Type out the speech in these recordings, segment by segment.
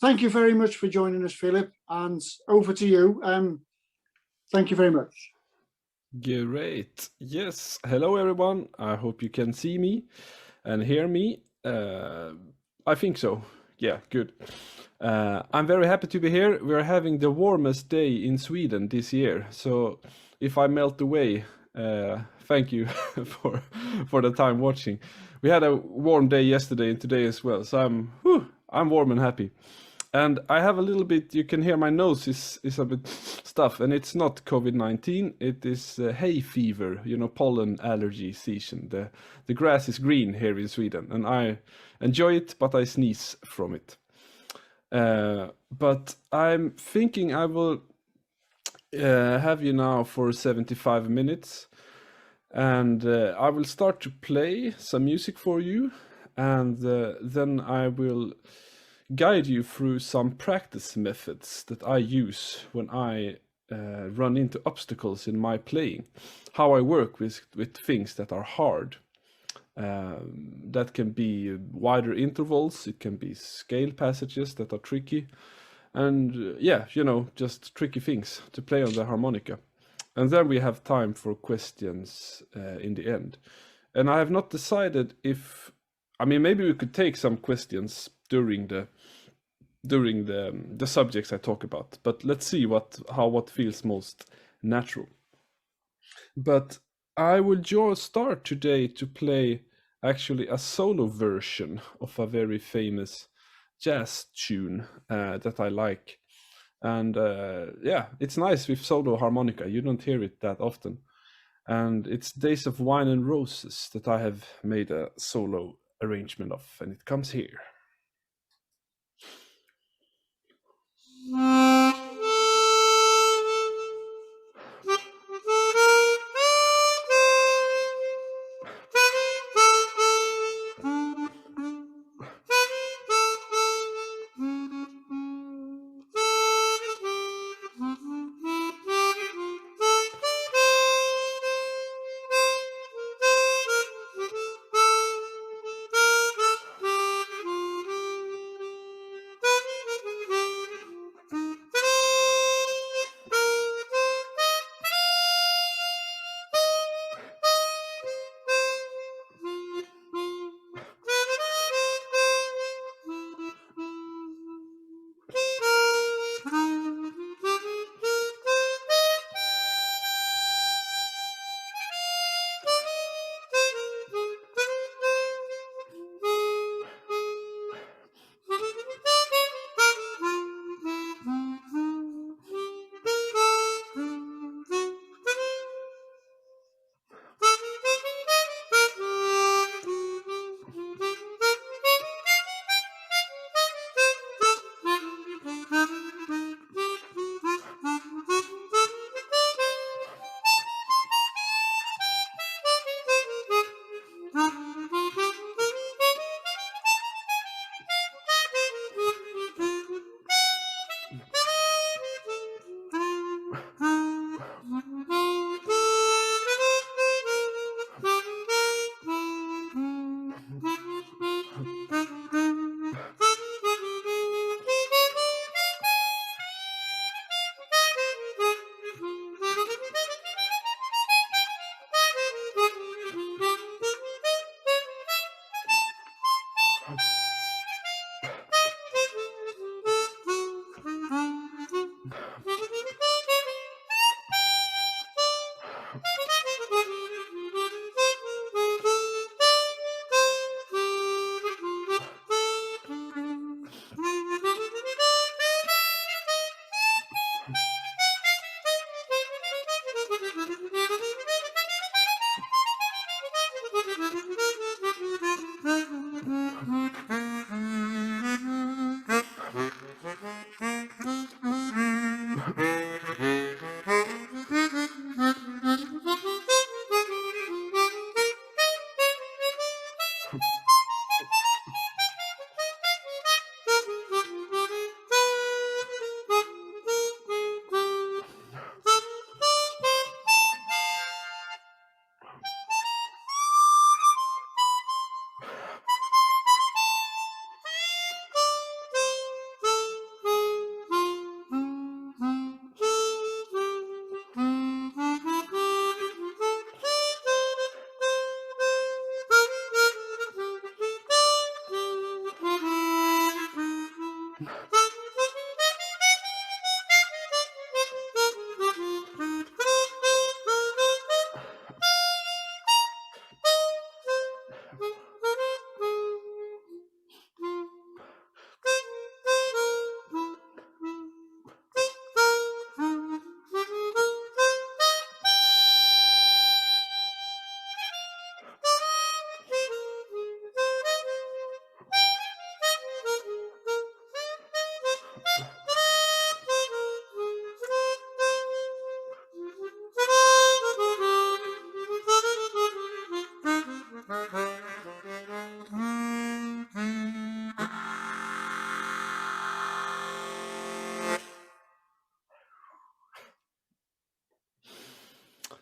thank you very much for joining us, Filip, and over to you. Thank you very much. Great. Yes. Hello, everyone. I hope you can see me and hear me. I think so. Yeah, good. I'm very happy to be here. We're having the warmest day in Sweden this year. So if I melt away, thank you for the time watching. We had a warm day yesterday and today as well. So I'm warm and happy. And I have a little bit, you can hear my nose is a bit stuff, and it's not COVID-19, it is hay fever, pollen allergy season. The grass is green here in Sweden, and I enjoy it, but I sneeze from it. But I'm thinking I will have you now for 75 minutes, and I will start to play some music for you, and then I will guide you through some practice methods that I use when I run into obstacles in my playing, how I work with things that are hard. That can be wider intervals, it can be scale passages that are tricky, and just tricky things to play on the harmonica. And then we have time for questions in the end. And I have not decided if, maybe we could take some questions during the subjects I talk about, but let's see what feels most natural. But I will just start today to play actually a solo version of a very famous jazz tune that I like. And it's nice with solo harmonica. You don't hear it that often. And it's Days of Wine and Roses that I have made a solo arrangement of, and it comes here.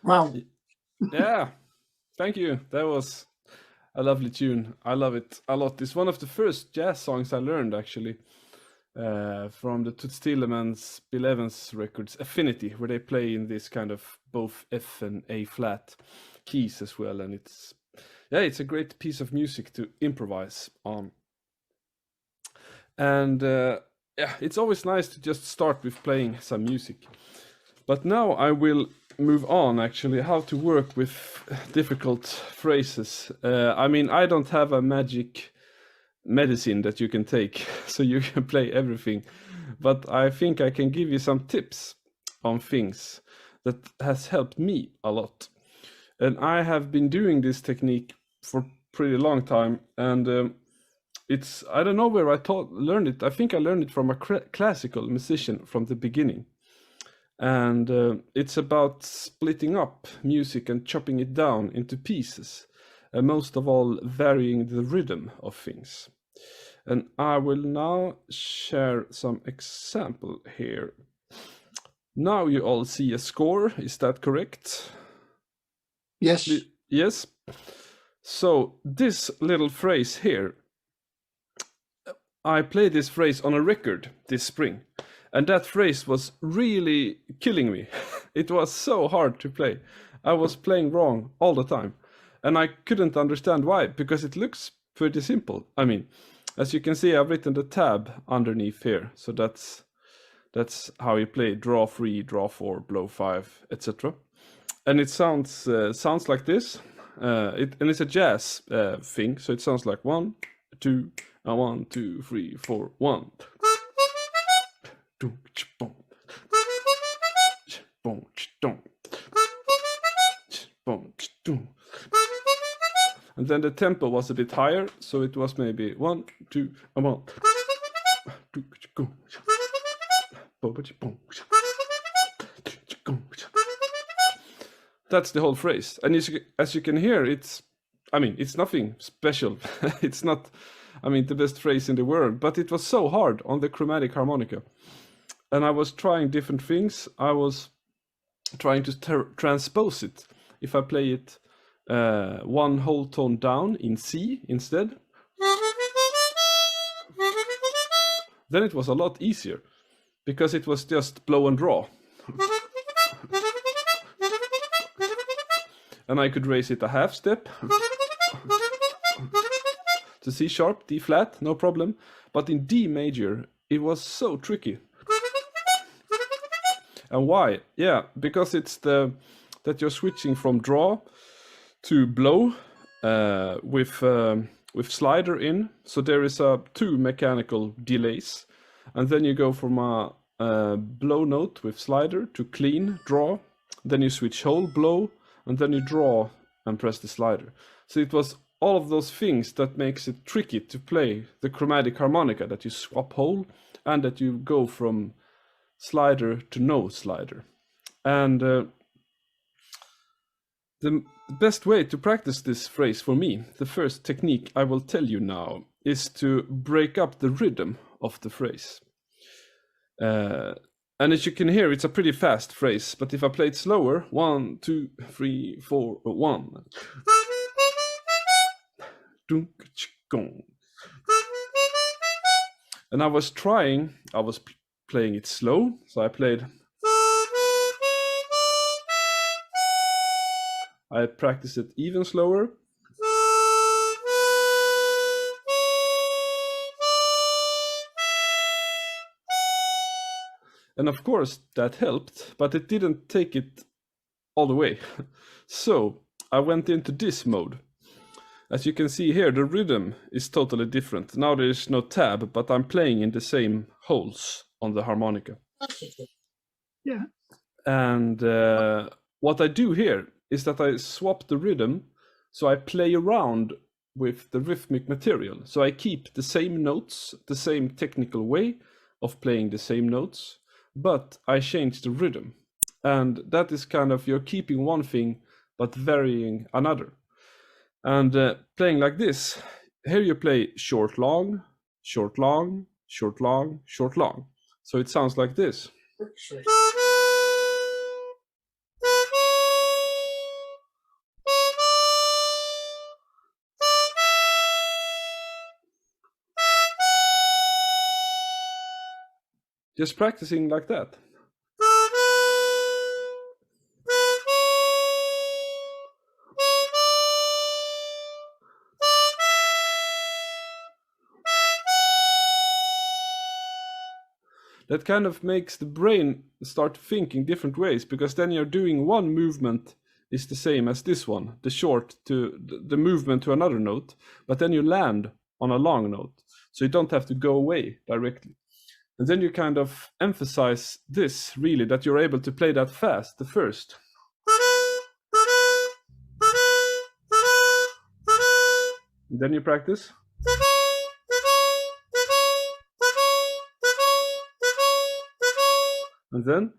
Wow. Yeah, thank you. That was a lovely tune. I love it a lot. It's one of the first jazz songs I learned, actually, from the Toots Thielemans, Bill Evans records, Affinity, where they play in this kind of both F and A flat keys as well. And it's a great piece of music to improvise on. And it's always nice to just start with playing some music. But now I will move on, actually, how to work with difficult phrases. I mean, I don't have a magic medicine that you can take so you can play everything, but I think I can give you some tips on things that has helped me a lot. And I have been doing this technique for pretty long time, and I don't know where I learned it. I think I learned it from a classical musician from the beginning. And it's about splitting up music and chopping it down into pieces, and most of all varying the rhythm of things. And I will now share some example here. Now you all see a score, is that correct? Yes. Yes. So this little phrase here, I played this phrase on a record this spring. And that phrase was really killing me. It was so hard to play. I was playing wrong all the time. And I couldn't understand why, because it looks pretty simple. I mean, as you can see, I've written the tab underneath here. So that's how you play draw 3, draw 4, blow 5, etc. And it sounds like this. And it's a jazz thing. So it sounds like 1, 2, 1, 2, 3, 4, 1. And then the tempo was a bit higher, so it was maybe 1, 2, 1. That's the whole phrase. And as you can hear, it's nothing special. It's not, the best phrase in the world, but it was so hard on the chromatic harmonica. And I was trying different things. I was trying to transpose it. If I play it one whole tone down in C instead, then it was a lot easier, because it was just blow and draw. And I could raise it a half step to C sharp, D flat, no problem. But in D major, it was so tricky. And why? Yeah, because it's that you're switching from draw to blow with slider in. So there is 2 mechanical delays, and then you go from a blow note with slider to clean draw. Then you switch whole blow, and then you draw and press the slider. So it was all of those things that makes it tricky to play the chromatic harmonica, that you swap whole and that you go from slider to no slider. And the best way to practice this phrase for me, the first technique I will tell you now, is to break up the rhythm of the phrase. And as you can hear, it's a pretty fast phrase, but if I play it slower, 1, 2, 3, 4, 1. And I was playing it slow, so I practiced it even slower. And of course that helped, but it didn't take it all the way. So I went into this mode. As you can see here, the rhythm is totally different. Now there is no tab, but I'm playing in the same holes on the harmonica. Yeah. And what I do here is that I swap the rhythm, so I play around with the rhythmic material. So I keep the same notes, the same technical way of playing the same notes, but I change the rhythm. And that is kind of, you're keeping one thing, but varying another. And playing like this, here you play short, long, short, long, short, long, short, long. So it sounds like this. Just practicing like that. That kind of makes the brain start thinking different ways, because then you're doing one movement is the same as this one, the short to the movement to another note, but then you land on a long note, so you don't have to go away directly. And then you kind of emphasize this, really, that you're able to play that fast, the first. And then you practice. And then.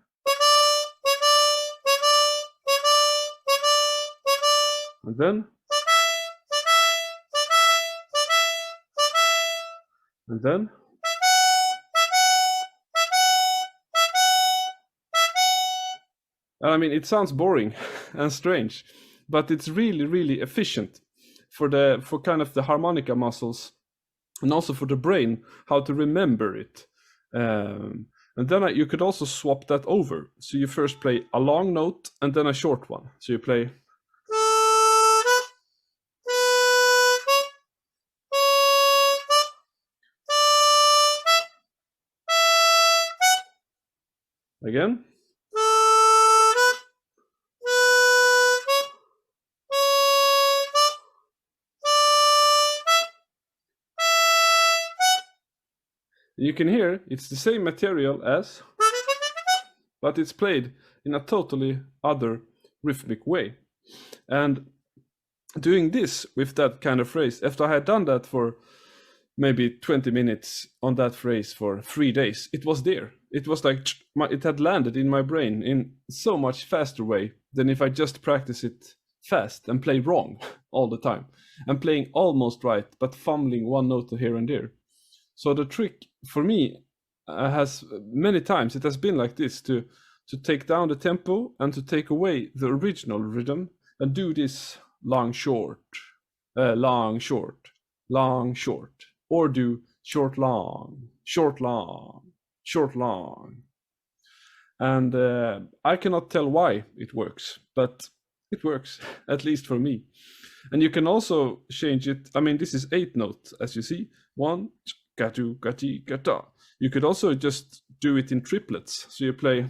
And then. And then. I mean, it sounds boring and strange, but it's really, really efficient for kind of the harmonica muscles, and also for the brain, how to remember it. And then you could also swap that over. So you first play a long note and then a short one. So you play. Again. You can hear it's the same material as, but it's played in a totally other rhythmic way. And doing this with that kind of phrase, after I had done that for maybe 20 minutes on that phrase for 3 days, it was there. It was like it had landed in my brain in so much faster way than if I just practice it fast and play wrong all the time. I'm playing almost right, but fumbling one note here and there. So the trick for me has many times, it has been like this, to take down the tempo and to take away the original rhythm and do this long, short, long, short, long, short, or do short, long, short, long, short, long. And I cannot tell why it works, but it works, at least for me. And you can also change it. I mean, this is 8 notes, as you see. 1, gatu, gati, gata. You could also just do it in triplets. So you play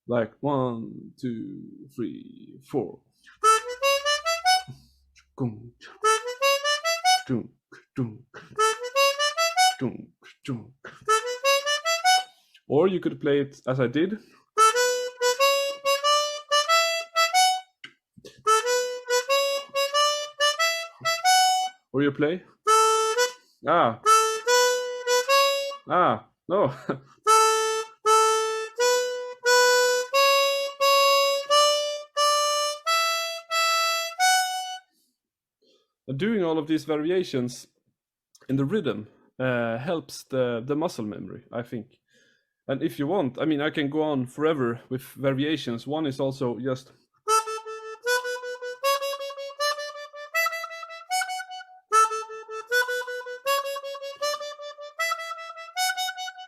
like 1, 2, 3, 4. Or you could play it as I did. Or you play. No. Doing all of these variations in the rhythm helps the muscle memory, I think. And if you want, I mean, I can go on forever with variations. One is also just.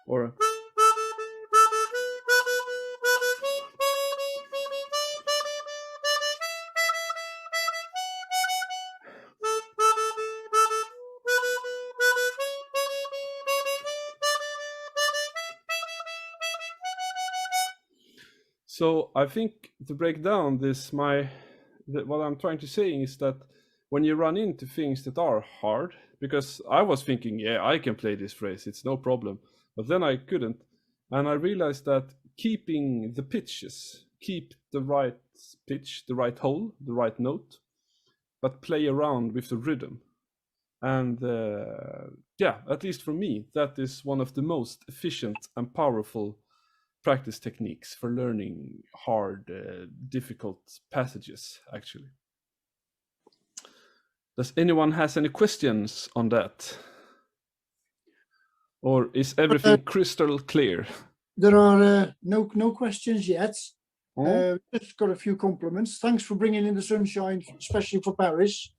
Or. So I think to break down this, what I'm trying to say is that when you run into things that are hard, because I was thinking, yeah, I can play this phrase, it's no problem, but then I couldn't, and I realized that keeping the pitches, keep the right pitch, the right hole, the right note, but play around with the rhythm. And yeah, at least for me, that is one of the most efficient and powerful practice techniques for learning hard, difficult passages, actually. Does anyone has any questions on that? Or is everything crystal clear? There are no questions yet. Oh, Just got a few compliments. Thanks for bringing in the sunshine, especially for Paris.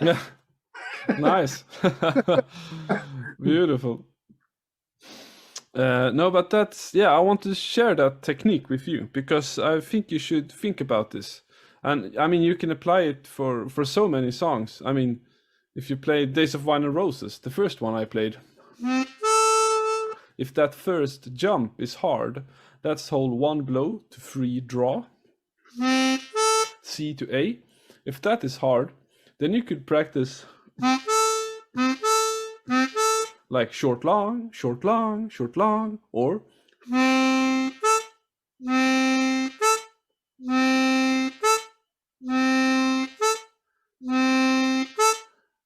yeah, nice. Beautiful. No, but that's, yeah, I want to share that technique with you because I think you should think about this. And I mean, you can apply it for so many songs. I mean, if you play Days of Wine and Roses, the first one I played, if that first jump is hard, that's hold one blow to free draw, C to A. If that is hard, then you could practice like short long, short long, short long, or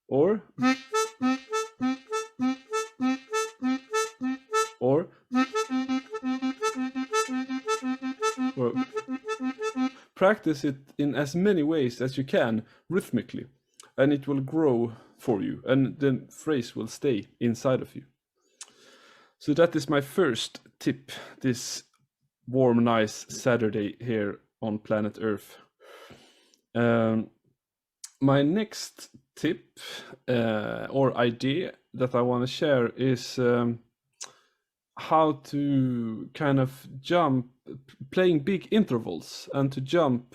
or or or practice it in as many ways as you can rhythmically, and it will grow for you, and the phrase will stay inside of you. So that is my first tip this warm, nice Saturday here on planet Earth. My next tip or idea that I want to share is how to kind of jump, playing big intervals and to jump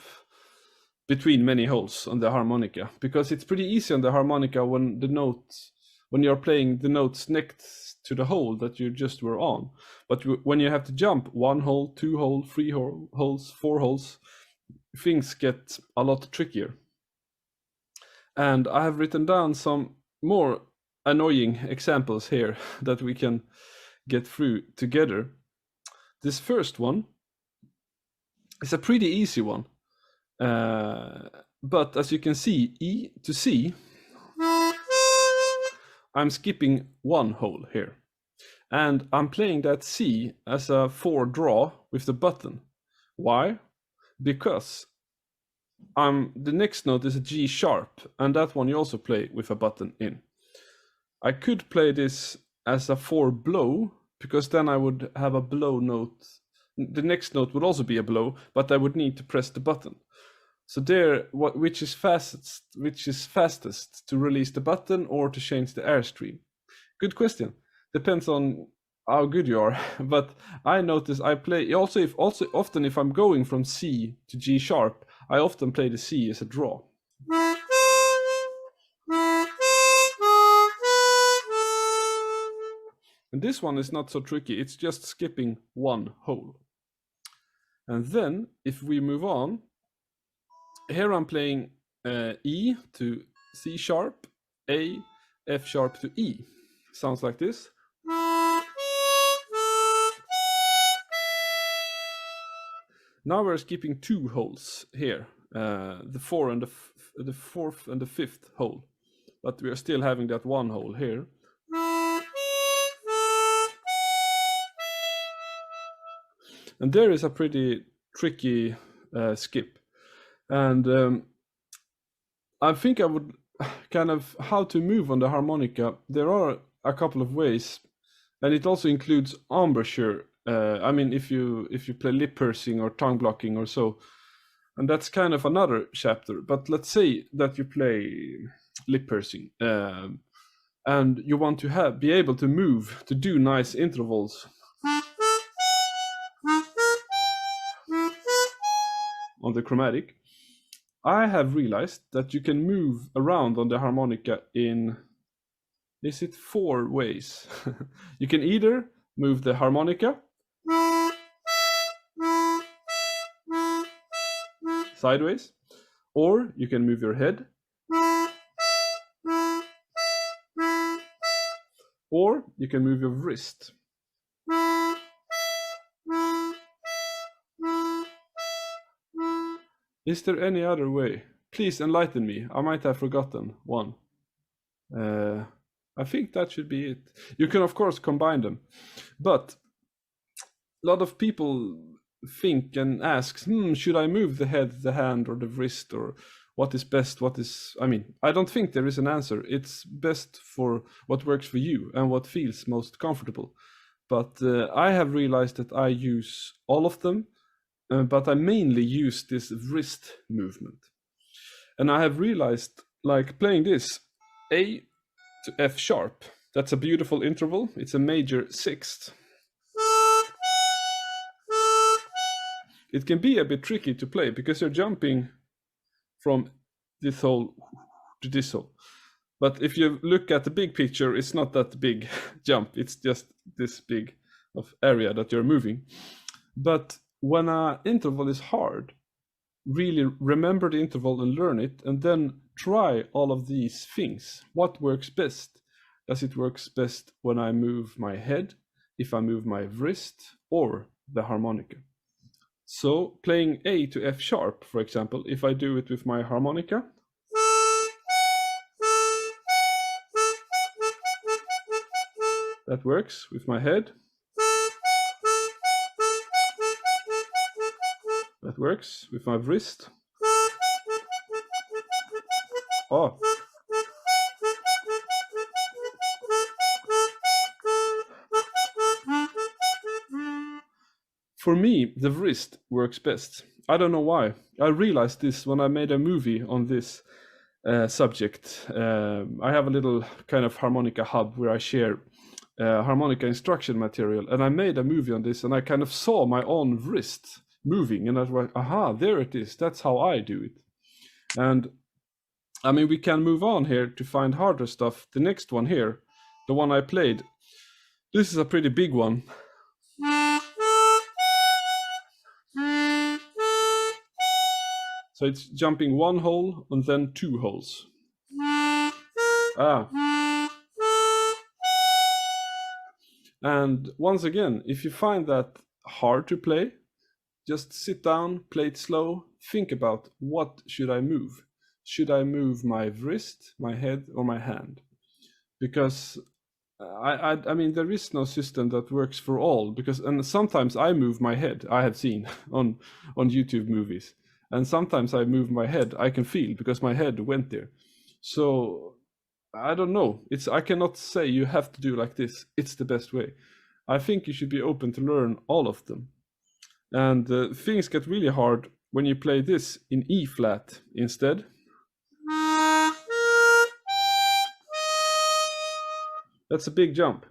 between many holes on the harmonica, because it's pretty easy on the harmonica when you're playing the notes next to the hole that you just were on. But when you have to jump one hole, two hole, three holes, four holes, things get a lot trickier. And I have written down some more annoying examples here that we can get through together. This first one is a pretty easy one. But as you can see, E to C, I'm skipping one hole here. And I'm playing that C as a 4 draw with the button. Why? Because the next note is a G sharp, and that one you also play with a button in. I could play this as a 4 blow, because then I would have a blow note. The next note would also be a blow, but I would need to press the button. So there, which is fastest to release the button or to change the airstream? Good question. Depends on how good you are. But I notice I play also often if I'm going from C to G sharp, I often play the C as a draw. And this one is not so tricky. It's just skipping one hole. And then if we move on, here I'm playing E to C sharp, A, F sharp to E. Sounds like this. Now we're skipping two holes here, the fourth and the fifth hole, but we are still having that one hole here. And there is a pretty tricky skip. And I think I would kind of how to move on the harmonica. There are a couple of ways, and it also includes embouchure. I mean, if you play lip pursing or tongue blocking or so, and that's kind of another chapter. But let's say that you play lip pursing, and you want to be able to move to do nice intervals on the chromatic. I have realized that you can move around on the harmonica in, is it 4 ways? You can either move the harmonica, sideways, or you can move your head, or you can move your wrist. Is there any other way? Please enlighten me. I might have forgotten one. I think that should be it. You can of course combine them, but a lot of people think and ask, should I move the head, the hand, or the wrist, or what is best? I don't think there is an answer. It's best for what works for you and what feels most comfortable. But I have realized that I use all of them, but I mainly use this wrist movement. And I have realized, like playing this, A to F sharp, that's a beautiful interval. It's a major sixth. It can be a bit tricky to play because you're jumping from this hole to this hole. But if you look at the big picture, it's not that big jump. It's just this big of area that you're moving. But when an interval is hard, really remember the interval and learn it, and then try all of these things. What works best? Does it work best when I move my head, if I move my wrist, or the harmonica? So playing A to F sharp, for example, if I do it with my harmonica, that works with my head. That works with my wrist. Oh. For me, the wrist works best. I don't know why. I realized this when I made a movie on this subject. I have a little kind of harmonica hub where I share harmonica instruction material, and I made a movie on this, and I kind of saw my own wrist moving, and I was like, aha, there it is. That's how I do it. And I mean, we can move on here to find harder stuff. The next one here, the one I played, this is a pretty big one. So it's jumping one hole and then two holes. And once again, if you find that hard to play, just sit down, play it slow, think about what should I move? Should I move my wrist, my head, or my hand? Because I mean, there is no system that works for all. And sometimes I move my head. I have seen on YouTube movies, and sometimes I move my head. I can feel because my head went there. So I don't know. I cannot say you have to do like this. It's the best way. I think you should be open to learn all of them. And things get really hard when you play this in E flat instead. That's a big jump.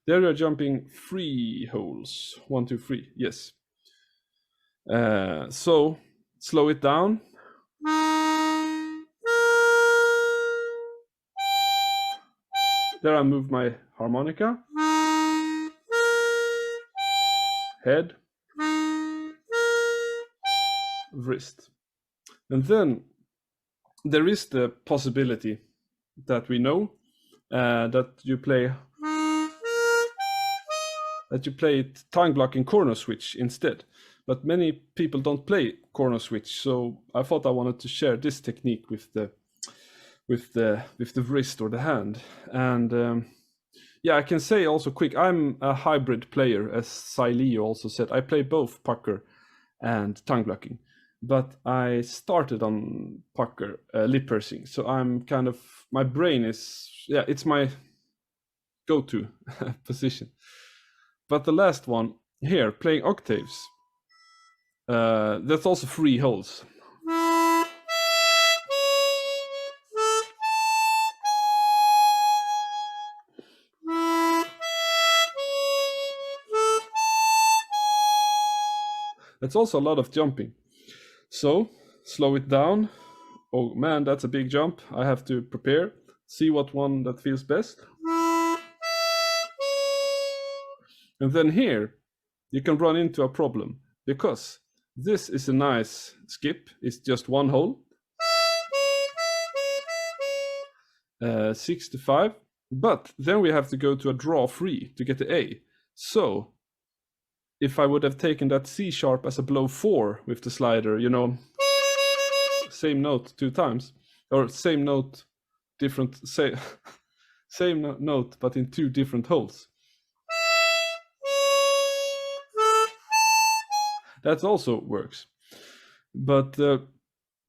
There you're jumping 3 holes. 1, 2, 3. Yes. So slow it down. There I move my harmonica. Head. Wrist. And then there is the possibility that we know that you play it tongue blocking corner switch instead. But many people don't play corner switch, so I thought I wanted to share this technique with the wrist or the hand. And yeah, I can say also quick, I'm a hybrid player, as Sileo also said. I play both pucker and tongue blocking. But I started on pucker, lip pursing. So I'm kind of, my brain is, yeah, it's my go-to position. But the last one here, playing octaves, that's also 3 holes. That's also a lot of jumping. So slow it down. Oh man, that's a big jump. I have to prepare, see what one that feels best. And then here, you can run into a problem, because this is a nice skip. It's just one hole, 6 to 5, but then we have to go to a draw 3 to get the A. So if I would have taken that C sharp as a blow 4 with the slider, you know, same note 2 times, or same note, different, same note, but in 2 different holes. That also works. But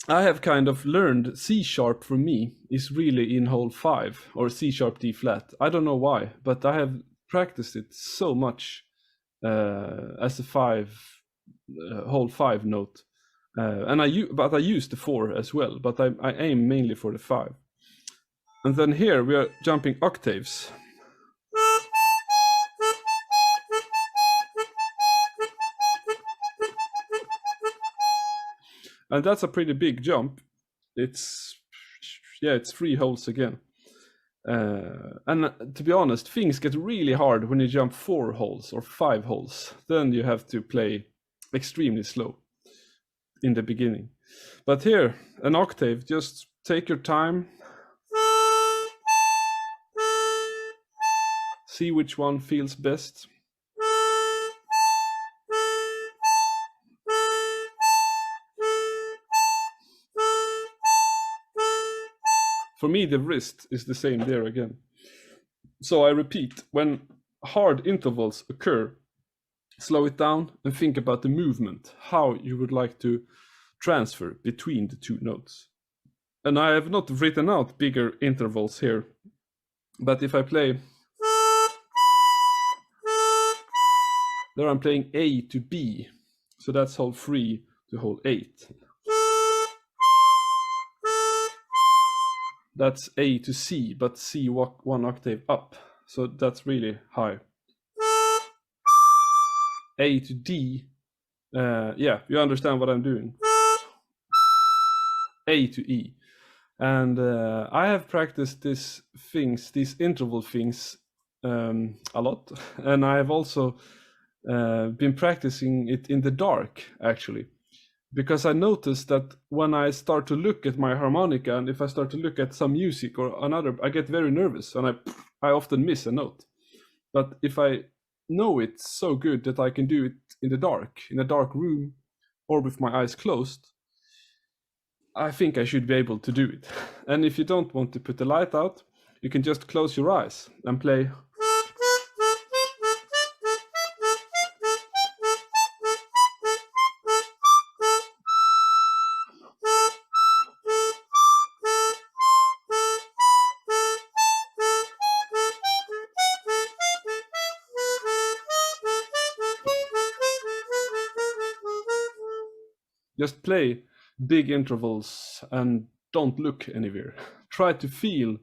I have kind of learned C sharp for me is really in hole 5, or C sharp D flat. I don't know why, but I have practiced it so much as a hole 5 note. And I use the 4 as well, but I aim mainly for the 5. And then here we are jumping octaves. And that's a pretty big jump. It's 3 holes again. And to be honest, things get really hard when you jump 4 holes or 5 holes. Then you have to play extremely slow in the beginning. But here, an octave, just take your time. See which one feels best. For me, the wrist is the same there again. So I repeat, when hard intervals occur, slow it down and think about the movement, how you would like to transfer between the 2 notes. And I have not written out bigger intervals here, but if I play, there I'm playing A to B, so that's hole 3 to hole 8. That's A to C, but C 1 octave up, so that's really high. A to D, yeah, you understand what I'm doing. A to E. And I have practiced these interval things a lot, and I have also been practicing it in the dark, actually. Because I noticed that when I start to look at my harmonica, and if I start to look at some music or another, I get very nervous, and I often miss a note. But if I know it so good that I can do it in the dark, in a dark room, or with my eyes closed, I think I should be able to do it. And if you don't want to put the light out, you can just close your eyes and play. Just play big intervals and don't look anywhere. Try to feel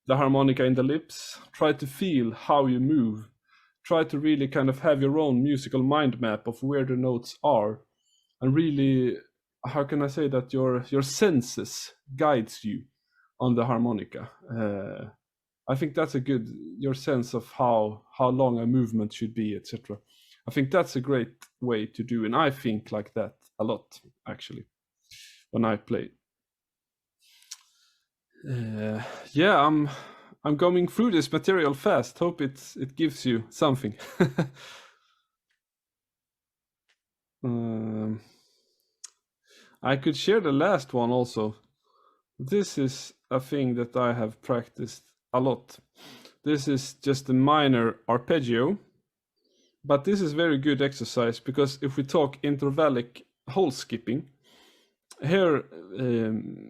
the harmonica in the lips. Try to feel how you move. Try to really kind of have your own musical mind map of where the notes are. And really, how can I say that your senses guides you on the harmonica. I think that's a good, your sense of how long a movement should be, etc. I think that's a great way to do, and I think like that a lot, actually, when I play. Yeah, I'm going through this material fast. Hope it gives you something. I could share the last one also. This is a thing that I have practiced a lot. This is just a minor arpeggio, but this is very good exercise, because if we talk intervallic hole skipping, here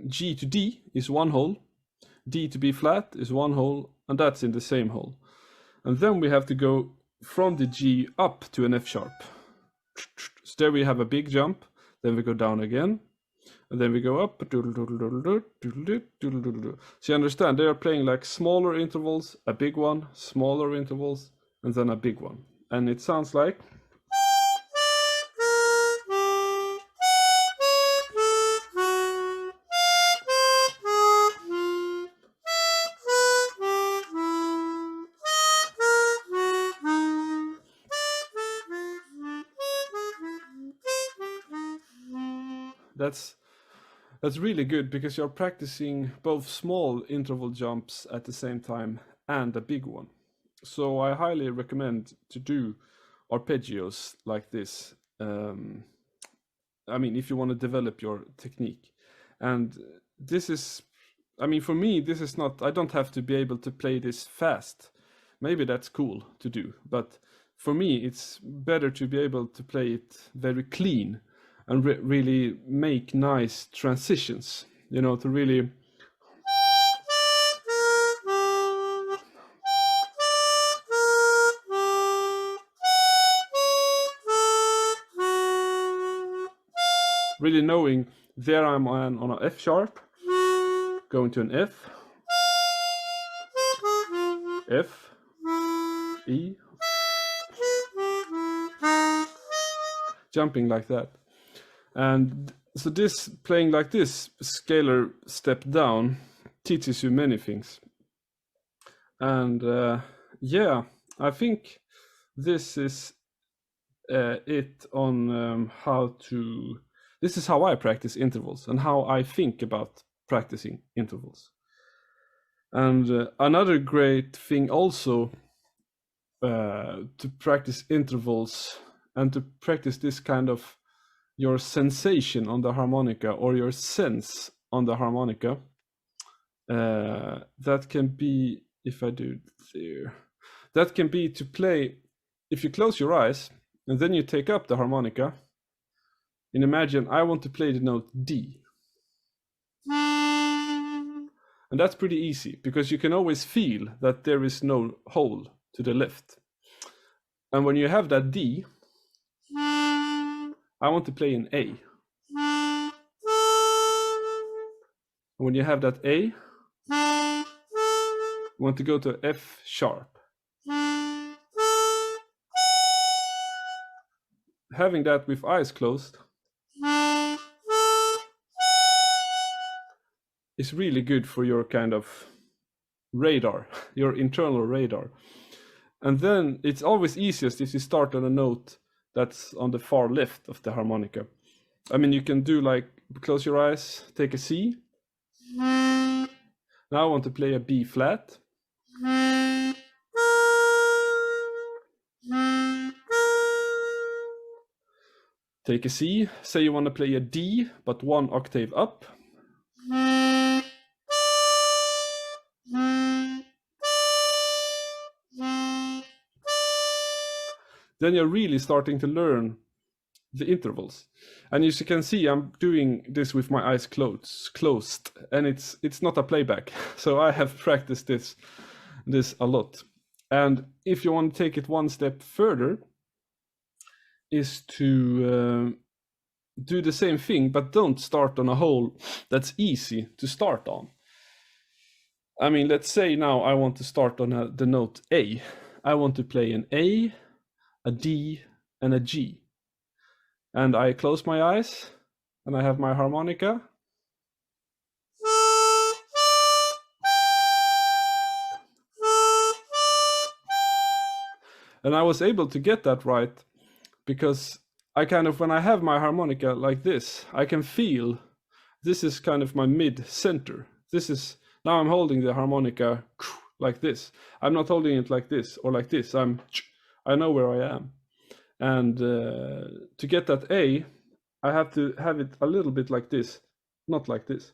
G to D is 1 hole, D to B flat is 1 hole, and that's in the same hole. And then we have to go from the G up to an F sharp. So there we have a big jump, then we go down again, and then we go up. So you understand, they are playing like smaller intervals, a big one, smaller intervals, and then a big one. And it sounds like... that's really good, because you're practicing both small interval jumps at the same time and a big one. So I highly recommend to do arpeggios like this. I mean, if you want to develop your technique. And this is, I mean, for me, this is not, I don't have to be able to play this fast. Maybe that's cool to do, but for me, it's better to be able to play it very clean and really make nice transitions, you know, to really really knowing there I'm on an F sharp, going to an F, F, E, jumping like that. And so this, playing like this scalar step down, teaches you many things. And yeah, I think this is it on how to, this is how I practice intervals and how I think about practicing intervals. And another great thing also to practice intervals and to practice this kind of your sensation on the harmonica, or your sense on the harmonica, that can be, if I do there, that can be to play, if you close your eyes and then you take up the harmonica and imagine I want to play the note D. And that's pretty easy, because you can always feel that there is no hole to the left. And when you have that D, I want to play an A. When you have that A, you want to go to F sharp. Having that with eyes closed is really good for your kind of radar, your internal radar. And then it's always easiest if you start on a note that's on the far left of the harmonica. I mean, you can do like, close your eyes, take a C. Now I want to play a B flat. Take a C, say you want to play a D, but one octave up. Then you're really starting to learn the intervals. And as you can see, I'm doing this with my eyes closed, and it's not a playback. So I have practiced this a lot. And if you want to take it one step further, is to do the same thing, but don't start on a hole that's easy to start on. I mean, let's say now I want to start on the note A. I want to play an A, a D, and a G. And I close my eyes, and I have my harmonica. And I was able to get that right, because I kind of, when I have my harmonica like this, I can feel this is kind of my mid-center. This is, now I'm holding the harmonica like this. I'm not holding it like this or like this. I know where I am. And to get that A, I have to have it a little bit like this, not like this.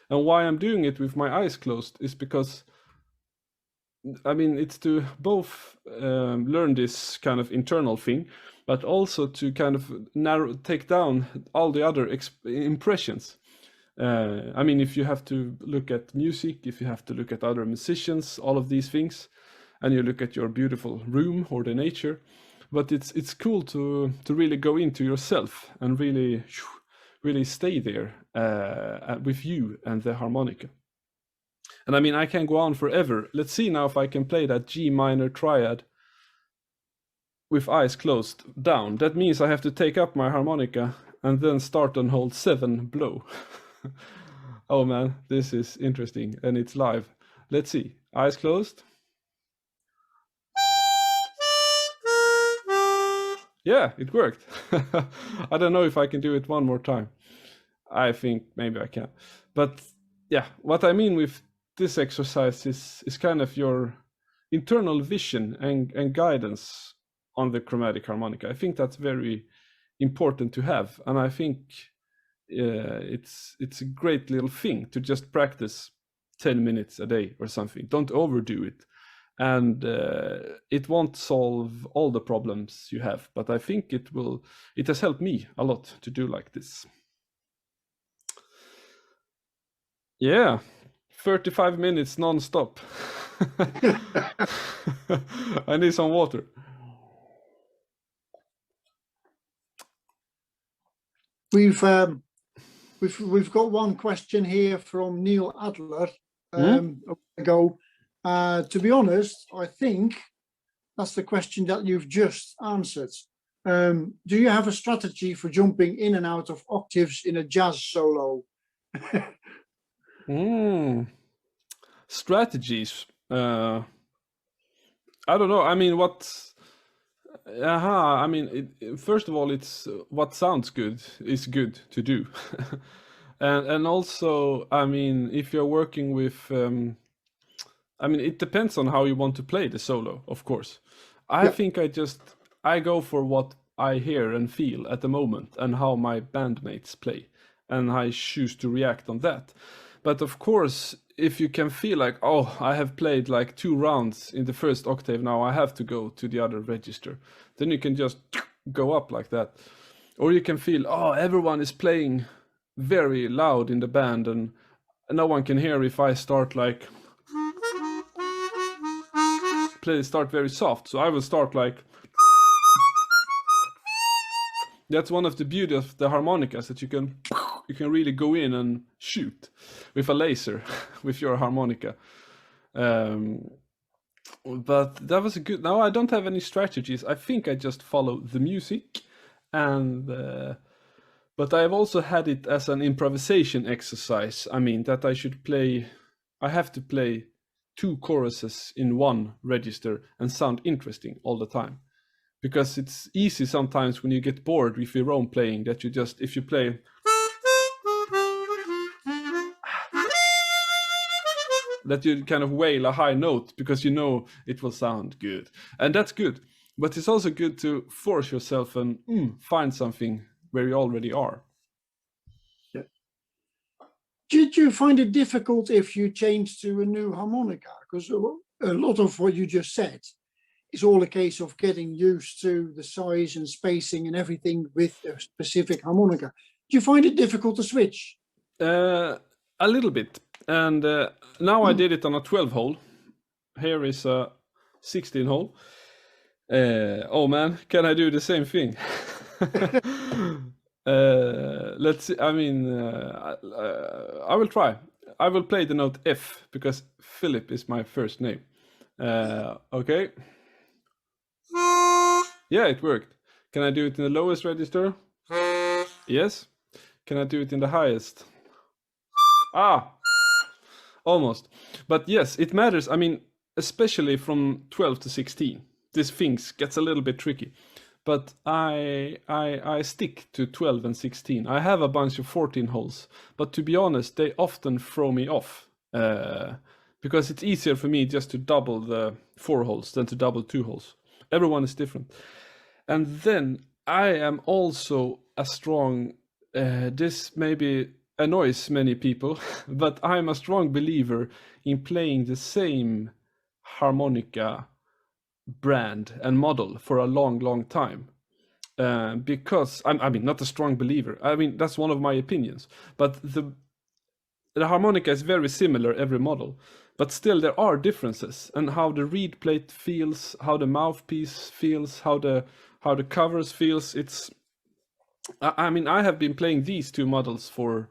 And why I'm doing it with my eyes closed is because, I mean, it's to both learn this kind of internal thing, but also to kind of take down all the other impressions. I mean, if you have to look at music, if you have to look at other musicians, all of these things, and you look at your beautiful room or the nature, but it's cool to really go into yourself and really stay there with you and the harmonica. And I mean, I can go on forever. Let's see now if I can play that G minor triad with eyes closed down. That means I have to take up my harmonica and then start on hold 7 blow. Oh man, this is interesting, and it's live. Let's see. Eyes closed. Yeah, it worked. I don't know if I can do it one more time. I think maybe I can. But yeah, what I mean with this exercise is kind of your internal vision and guidance on the chromatic harmonica. I think that's very important to have, and I think it's a great little thing to just practice 10 minutes a day or something. Don't overdo it, and it won't solve all the problems you have, but I think it has helped me a lot to do like this. Yeah, 35 minutes non-stop. I need some water. We've got one question here from Neil Adler ago. To be honest, I think that's the question that you've just answered. Do you have a strategy for jumping in and out of octaves in a jazz solo? Strategies. I don't know. I mean, I mean, first of all, it's what sounds good is good to do, and also, I mean, if you're working with, I mean, it depends on how you want to play the solo, of course. I think I go for what I hear and feel at the moment and how my bandmates play, and I choose to react on that. But of course, if you can feel like, oh, I have played like 2 rounds in the first octave, now I have to go to the other register, then you can just go up like that. Or you can feel, oh, everyone is playing very loud in the band and no one can hear if I start like start very soft. So I will start like, that's one of the beauty of the harmonicas, that you can really go in and shoot with a laser with your harmonica. But that was a good. Now I don't have any strategies. I think I just follow the music, and but I've also had it as an improvisation exercise. I mean that I have to play 2 choruses in 1 register and sound interesting all the time. Because it's easy sometimes when you get bored with your own playing that you just, if you play that you kind of wail a high note because you know it will sound good. And that's good. But it's also good to force yourself and find something where you already are. Yeah. Did you find it difficult if you changed to a new harmonica? Because a lot of what you just said, it's all a case of getting used to the size and spacing and everything with a specific harmonica. Do you find it difficult to switch? A little bit. And now I did it on a 12 hole. Here is a 16 hole. Oh man, can I do the same thing? Let's see. I mean, I will try. I will play the note F because Filip is my first name. Okay. Yeah, it worked. Can I do it in the lowest register? Yes. Can I do it in the highest? Almost. But yes, it matters. I mean, especially from 12 to 16. This things gets a little bit tricky. But I stick to 12 and 16. I have a bunch of 14 holes. But to be honest, they often throw me off. Because it's easier for me just to double the 4 holes than to double 2 holes. Everyone is different. And then I am also a strong, this maybe annoys many people, but I'm a strong believer in playing the same harmonica brand and model for a long time. Because, I mean, not a strong believer. I mean, that's one of my opinions. But the harmonica is very similar every model. But still there are differences, and how the reed plate feels, how the mouthpiece feels, how the covers feels. I mean, I have been playing these 2 models for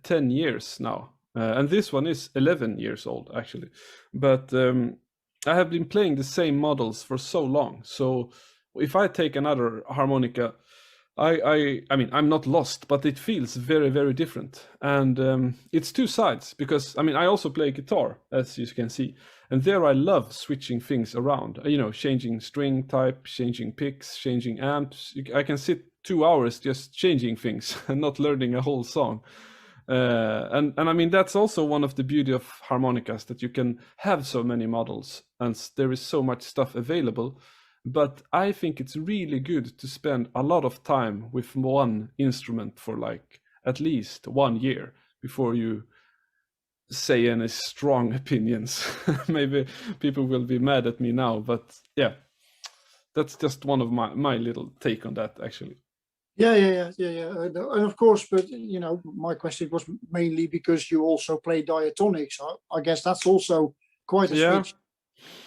10 years now, and this one is 11 years old actually. But I have been playing the same models for so long. So if I take another harmonica, I mean, I'm not lost, but it feels very different. And it's 2 sides, because I mean, I also play guitar, as you can see, and there I love switching things around, you know, changing string type, changing picks, changing amps. I can sit 2 hours just changing things and not learning a whole song. And I mean, that's also one of the beauty of harmonicas, that you can have so many models and there is so much stuff available. But I think it's really good to spend a lot of time with one instrument for like at least 1 year before you say any strong opinions. Maybe people will be mad at me now, but yeah, that's just one of my little take on that, actually. Yeah. And of course, but my question was mainly because you also play diatonics. I guess that's also quite a switch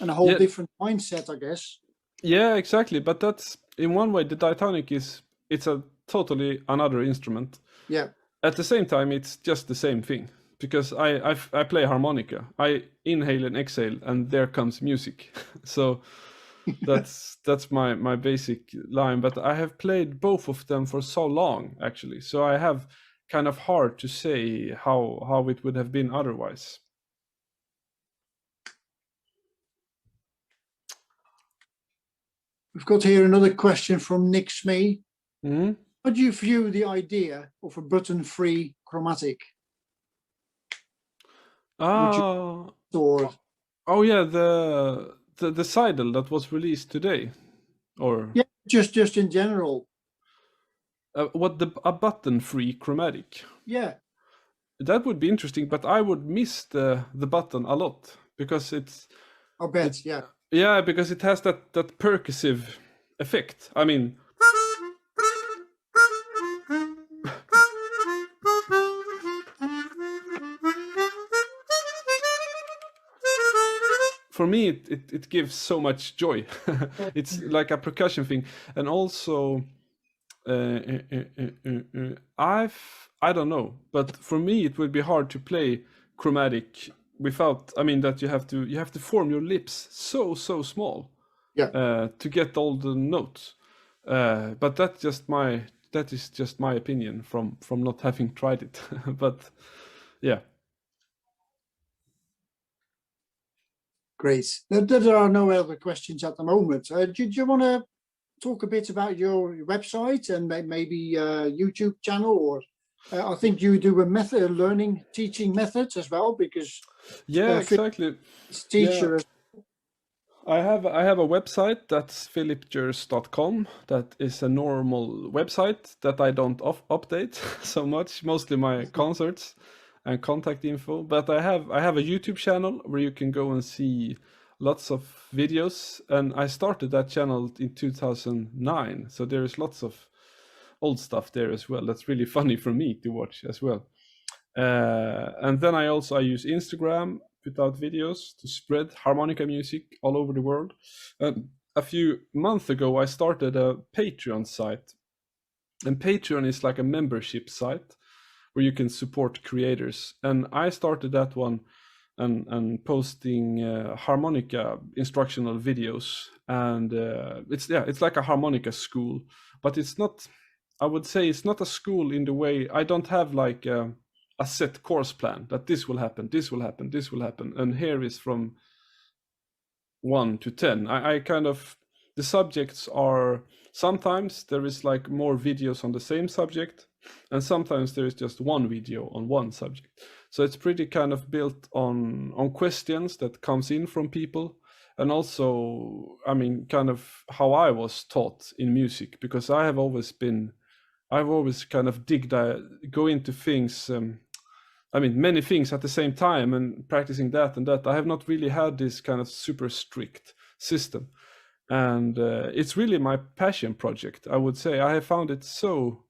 and a whole different mindset, I guess. Yeah, exactly. But that's, in one way, the diatonic it's a totally another instrument. Yeah. At the same time, it's just the same thing, because I play harmonica. I inhale and exhale, and there comes music. So that's my basic line. But I have played both of them for so long, actually. So I have kind of hard to say how it would have been otherwise. We've got here another question from Nick Smee. Mm-hmm. How do you view the idea of a button-free chromatic? Oh yeah, the Seidel that was released today, or yeah, just in general. A button-free chromatic. Yeah, that would be interesting, but I would miss the button a lot, because I bet. yeah, because it has that percussive effect. I mean, for me, it gives so much joy. It's like a percussion thing, and also I don't know, but for me it would be hard to play chromatic without. I mean, that you have to form your lips so small, to get all the notes. But that is just my opinion from not having tried it. But yeah. Great. There are no other questions at the moment. Do you want to talk a bit about your website and maybe YouTube channel, or I think you do a teaching methods as well, because exactly. It's teacher. I have a website, that's philipjers.com. That is a normal website that I don't update so much, mostly my concerts and contact info. But I have a YouTube channel where you can go and see lots of videos, and I started that channel in 2009, so there is lots of old stuff there as well. That's really funny for me to watch as well. And then I use Instagram, put out videos to spread harmonica music all over the world. A few months ago, I started a Patreon site, and Patreon is like a membership site where you can support creators. And I started that one and posting harmonica instructional videos, and it's like a harmonica school, but it's not. I would say it's not a school in the way, I don't have like a set course plan that this will happen, this will happen, this will happen, and here is from 1 to 10. I kind of, the subjects are, sometimes there is like more videos on the same subject, and sometimes there is just one video on one subject. So it's pretty kind of built on questions that comes in from people, and also, I mean, kind of how I was taught in music, because I've always kind of go into things, I mean, many things at the same time, and practicing that and that. I have not really had this kind of super strict system, and it's really my passion project, I would say. I have found it so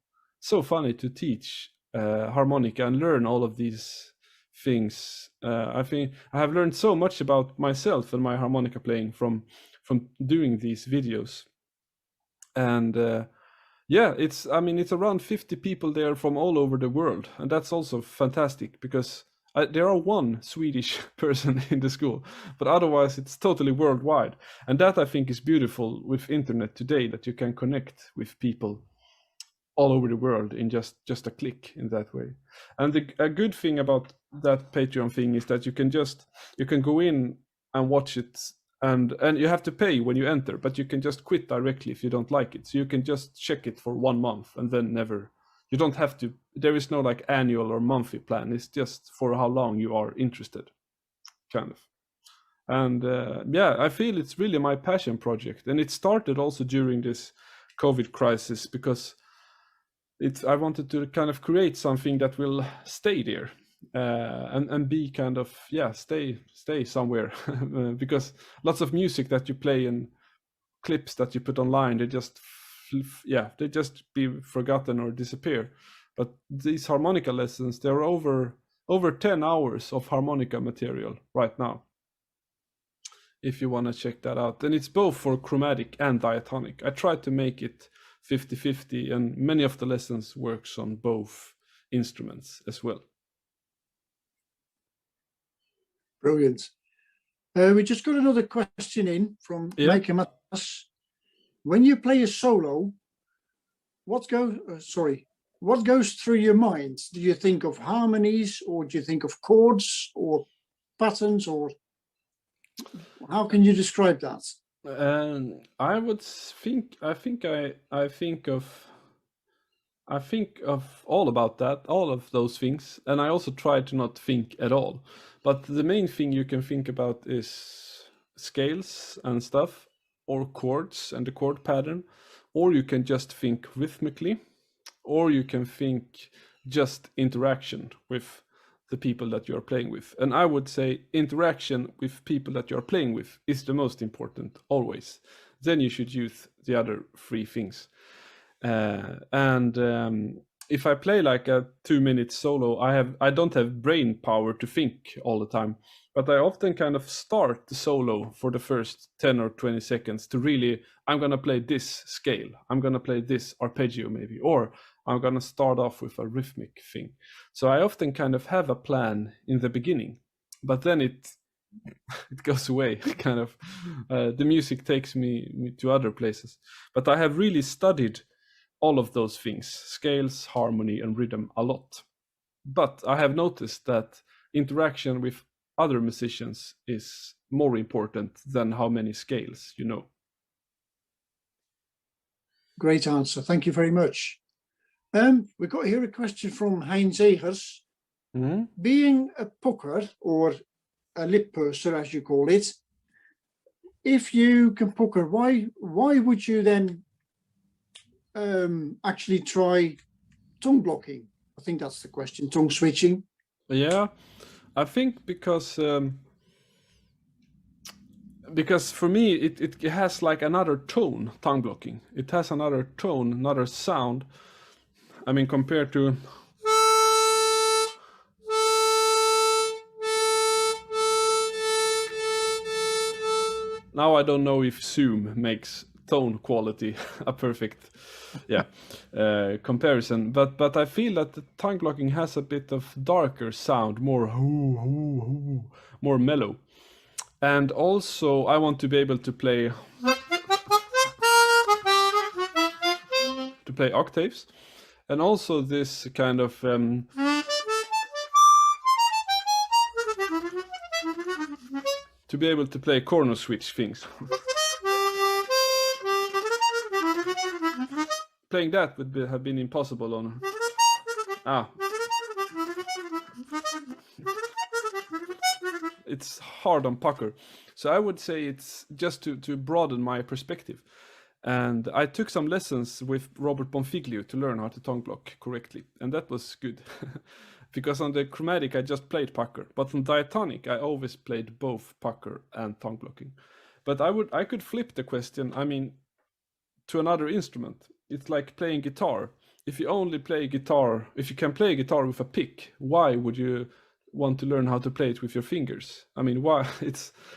funny to teach harmonica and learn all of these things. I think I have learned so much about myself and my harmonica playing from doing these videos. And it's around 50 people there from all over the world, and that's also fantastic, because there are one Swedish person in the school, but otherwise it's totally worldwide. And that, I think, is beautiful with internet today, that you can connect with people all over the world in just a click in that way. And a good thing about that Patreon thing is that you can go in and watch it and you have to pay when you enter, but you can just quit directly if you don't like it. So you can just check it for 1 month and then never. You don't have to. There is no like annual or monthly plan. It's just for how long you are interested, kind of. And yeah, I feel it's really my passion project, and it started also during this COVID crisis because I wanted to kind of create something that will stay there and be kind of stay somewhere because lots of music that you play and clips that you put online, they just be forgotten or disappear. But these harmonica lessons, they're over 10 hours of harmonica material right now, if you want to check that out. And it's both for chromatic and diatonic. I tried to make it 50-50, and many of the lessons works on both instruments as well. Brilliant. We just got another question in from Maker Matas. When you play a solo, what goes through your mind? Do you think of harmonies, or do you think of chords or patterns, or how can you describe that? I would think I think of all about that, all of those things, and I also try to not think at all. But the main thing you can think about is scales and stuff, or chords and the chord pattern, or you can just think rhythmically, or you can think just interaction with the people that you're playing with. And I would say interaction with people that you're playing with is the most important, always. Then you should use the other three things. If I play like a 2-minute solo, I don't have brain power to think all the time, but I often kind of start the solo for the first 10 or 20 seconds to really, I'm gonna play this scale, I'm gonna play this arpeggio maybe, or I'm gonna start off with a rhythmic thing. So I often kind of have a plan in the beginning, but then it goes away, kind of. The music takes me to other places. But I have really studied all of those things, scales, harmony, and rhythm, a lot. But I have noticed that interaction with other musicians is more important than how many scales you know. Great answer. Thank you very much. We've got here a question from Heinz Egers. Mm-hmm. Being a pucker, or a lip purser as you call it, if you can pucker, why would you then actually try tongue blocking? I think that's the question, tongue switching. Yeah, I think because for me it has like another tone, tongue blocking. It has another tone, another sound. I mean, compared to now, I don't know if Zoom makes tone quality a perfect comparison, but I feel that the tongue blocking has a bit of darker sound, more more mellow. And also I want to be able to play octaves, and also this kind of to be able to play corner switch things. Playing that would have been impossible on it's hard on pucker. So I would say it's just to broaden my perspective. And I took some lessons with Robert Bonfiglio to learn how to tongue block correctly, and that was good. Because on the chromatic I just played pucker, but on diatonic I always played both pucker and tongue blocking. But I could flip the question, I mean, to another instrument. It's like playing guitar. If you only play guitar, if you can play guitar with a pick, why would you want to learn how to play it with your fingers? I mean, why?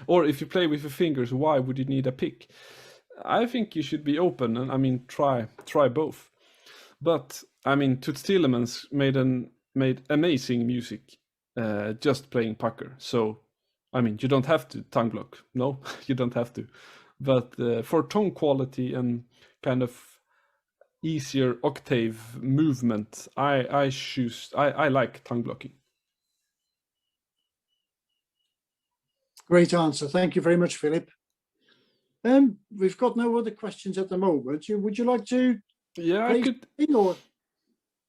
Or if you play with your fingers, why would you need a pick? I think you should be open and, I mean, try both. But I mean, Toots Thielemans made amazing music just playing pucker. So I mean, you don't have to tongue block. No, you don't have to. But for tone quality and kind of easier octave movement, I like tongue blocking. Great answer. Thank you very much, Philip. We've got no other questions at the moment. Would you like to Yeah, play I could. something, or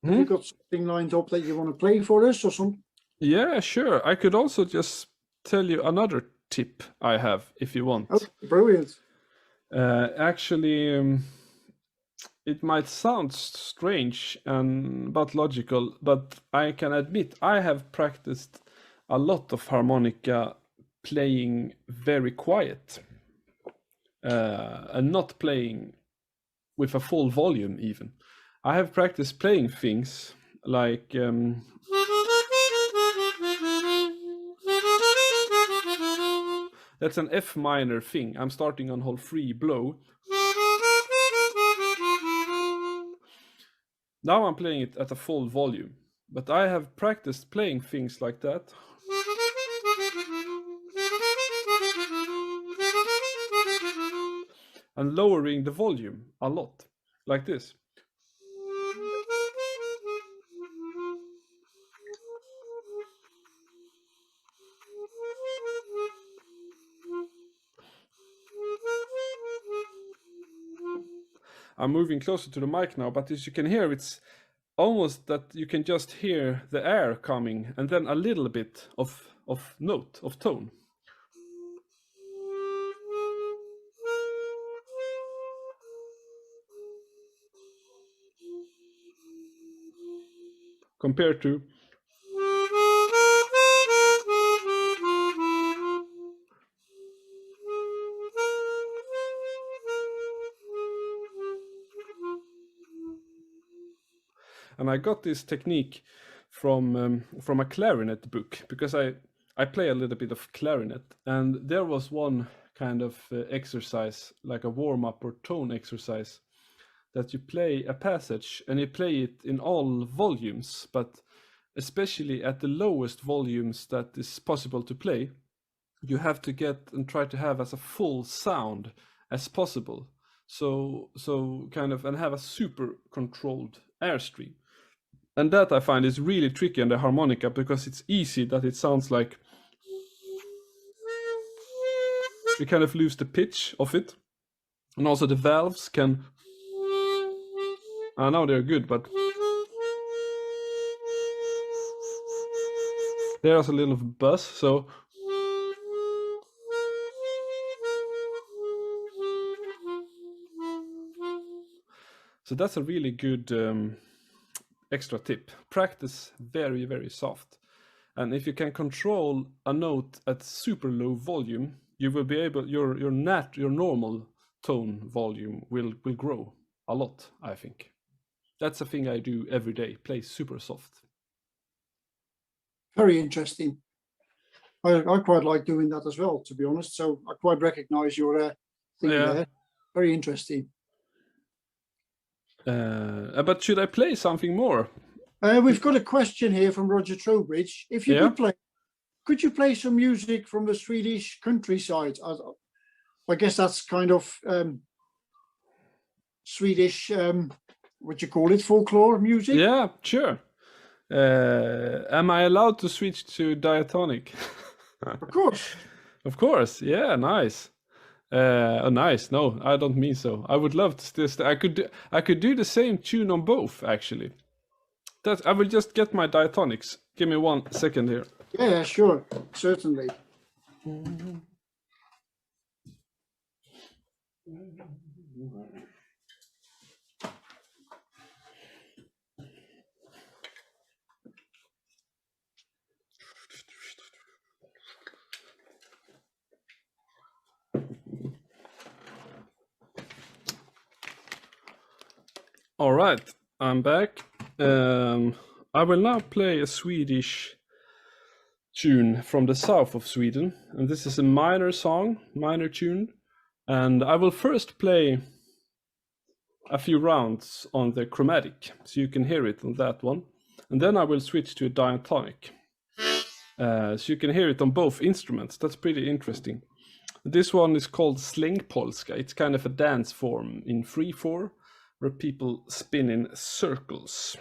have you got something lined up that you want to play for us or something? Yeah, sure. I could also just tell you another tip I have if you want. Oh, brilliant. Actually, it might sound strange and but logical, but I can admit I have practiced a lot of harmonica playing very quiet and not playing with a full volume even. I have practiced playing things like that's an F minor thing. I'm starting on hole 3 blow. Now I'm playing it at a full volume, but I have practiced playing things like that. And lowering the volume a lot, like this. I'm moving closer to the mic now, but as you can hear, it's almost that you can just hear the air coming and then a little bit of note, of tone. Compared to and I got this technique from a clarinet book because I play a little bit of clarinet, and there was one kind of exercise, like a warm-up or tone exercise, that you play a passage and you play it in all volumes, but especially at the lowest volumes that is possible to play, you have to get and try to have as a full sound as possible. So kind of, and have a super controlled airstream. And that I find is really tricky on the harmonica, because it's easy that it sounds like you kind of lose the pitch of it. And also the valves can, I know they're good, but there's a little buzz, so that's a really good extra tip. Practice very, very soft. And if you can control a note at super low volume, you will be able, your normal tone volume will grow a lot, I think. That's a thing I do every day, play super soft. Very interesting. I quite like doing that as well, to be honest. So I quite recognize your thing there. Very interesting. But should I play something more? We've got a question here from Roger Trowbridge. If you could you play some music from the Swedish countryside? I guess that's kind of Swedish, what you call it, folklore music? Yeah, sure. Am I allowed to switch to diatonic? Of course. Of course, yeah, nice. Oh, nice. No, I don't mean so. I would love to. I could do the same tune on both, actually. I will just get my diatonics. Give me 1 second here. Yeah, sure, certainly. All right, I'm back. I will now play a Swedish tune from the south of Sweden, and this is a minor song, minor tune, and I will first play a few rounds on the chromatic, so you can hear it on that one, and then I will switch to a diatonic, so you can hear it on both instruments. That's pretty interesting. This one is called Sling Polska. It's kind of a dance form in 3/4, where people spin in circles.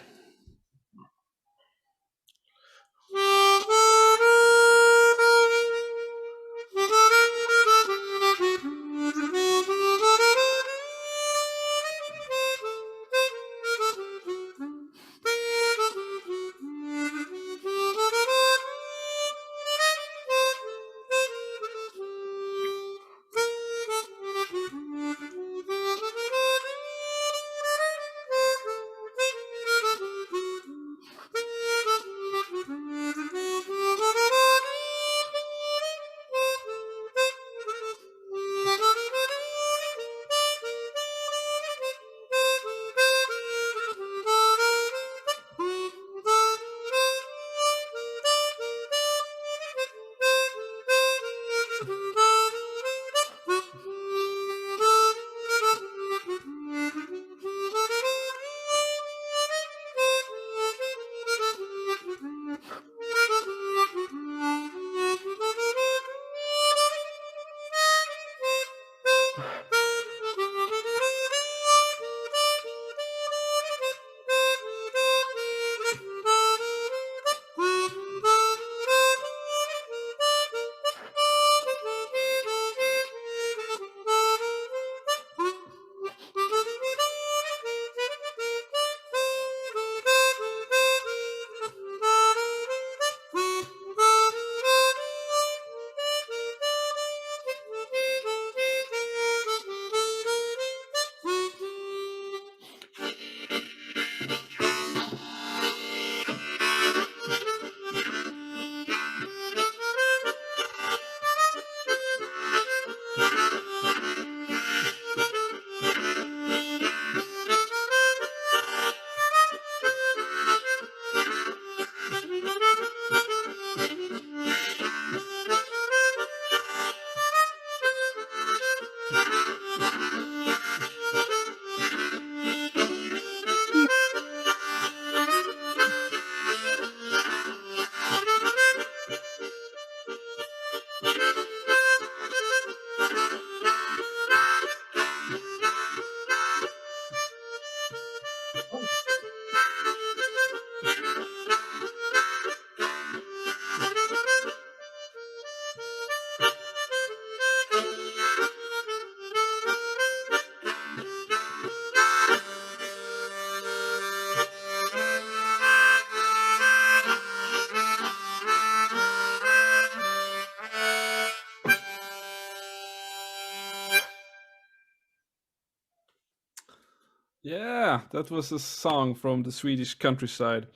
Yeah, that was a song from the Swedish countryside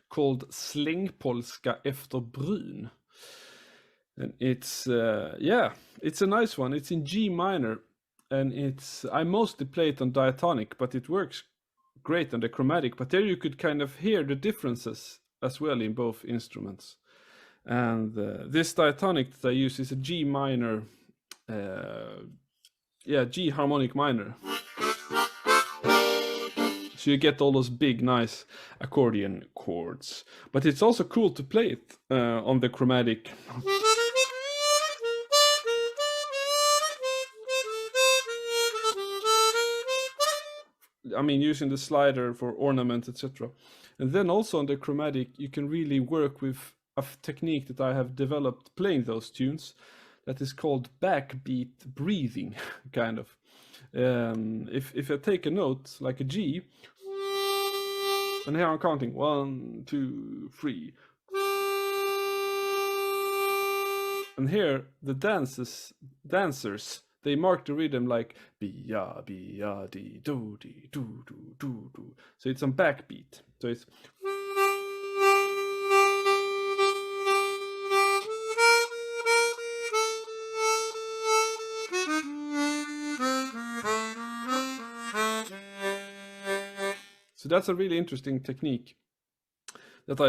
called Sling Polska efter brun. And it's it's a nice one. It's in G minor, and I mostly play it on diatonic, but it works great on the chromatic. But there you could kind of hear the differences as well in both instruments. And this diatonic that I use is a G minor, G harmonic minor. So you get all those big, nice accordion chords. But it's also cool to play it on the chromatic. I mean, using the slider for ornament, etc. And then also on the chromatic, you can really work with a technique that I have developed playing those tunes that is called backbeat breathing, kind of. If I take a note, like a G, and here I'm counting 1, 2, 3. And here the dancers they mark the rhythm like bi-ya di do di do do do do. So it's on backbeat. So it's so that's a really interesting technique that